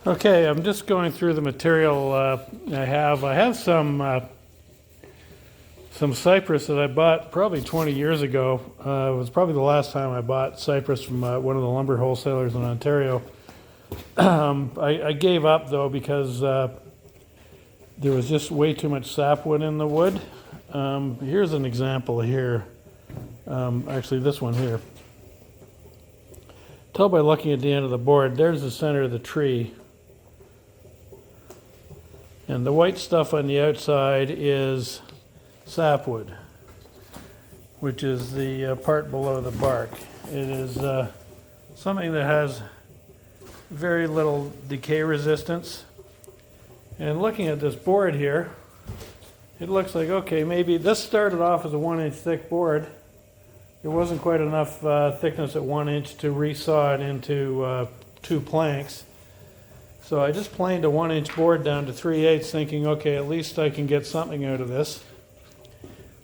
Okay, I'm just going through the material I have. I have some cypress that I bought probably 20 years ago. It was probably the last time I bought cypress from one of the lumber wholesalers in Ontario. I gave up though because there was just way too much sapwood in the wood. Here's an example here. Actually, this one here. Tell by looking at the end of the board, there's the center of the tree. And the white stuff on the outside is sapwood, which is the part below the bark. It is something that has very little decay resistance. And looking at this board here, it looks like, okay, maybe this started off as a 1-inch thick board. There wasn't quite enough thickness at 1 inch to resaw it into 2 planks. So I just planed a 1-inch board down to 3/8, thinking, okay, at least I can get something out of this.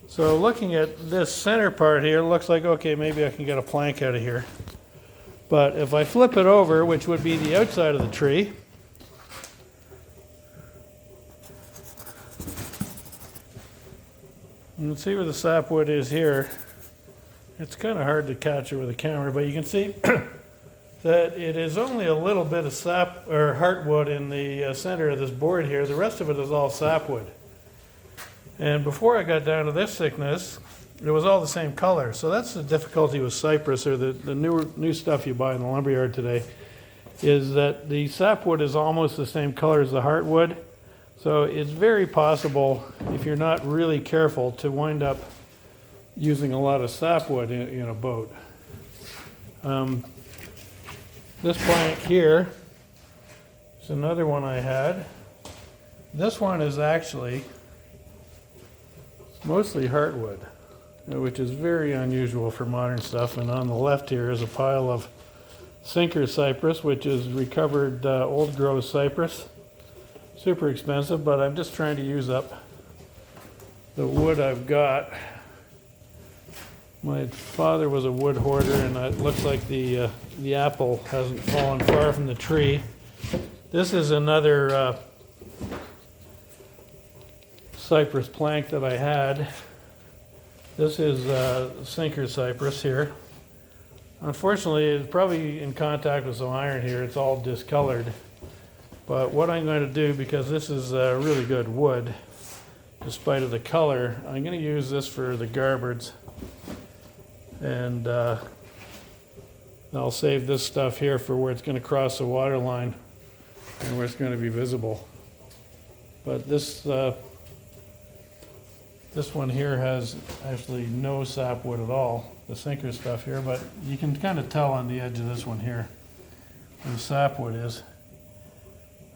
So looking at this center part here, it looks like, okay, maybe I can get a plank out of here. But if I flip it over, which would be the outside of the tree, you can see where the sapwood is here. It's kind of hard to capture with a camera, but you can see that it is only a little bit of sap or heartwood in the center of this board here. The rest of it is all sapwood. And before I got down to this thickness, it was all the same color. So that's the difficulty with cypress, or the new stuff you buy in the lumberyard today, is that the sapwood is almost the same color as the heartwood. So it's very possible, if you're not really careful, to wind up using a lot of sapwood in a boat. This plank here is another one I had. This one is actually mostly heartwood, which is very unusual for modern stuff. And on the left here is a pile of sinker cypress, which is recovered old growth cypress. Super expensive, but I'm just trying to use up the wood I've got. My father was a wood hoarder, and it looks like the apple hasn't fallen far from the tree. This is another cypress plank that I had. This is sinker cypress here. Unfortunately, it's probably in contact with some iron here. It's all discolored. But what I'm going to do, because this is really good wood, despite of the color, I'm going to use this for the garboards. And I'll save this stuff here for where it's going to cross the water line and where it's going to be visible. But this one here has actually no sapwood at all, the sinker stuff here, but you can kind of tell on the edge of this one here where the sapwood is.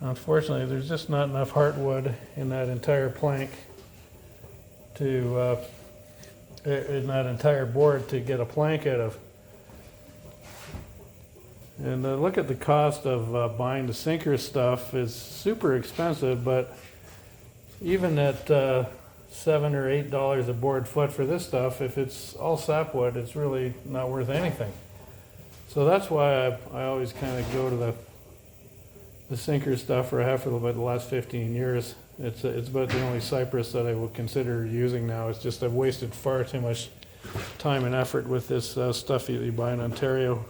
Unfortunately, there's just not enough heartwood in that entire plank to in that entire board to get a plank out of. And look at the cost of buying the sinker stuff. It's super expensive, but even at $7 or $8 a board foot for this stuff, if it's all sapwood, it's really not worth anything. So that's why I always kind of go to the sinker stuff, or I have for about the last 15 years. It's about the only cypress that I would consider using now. It's just I've wasted far too much time and effort with this stuff that you buy in Ontario.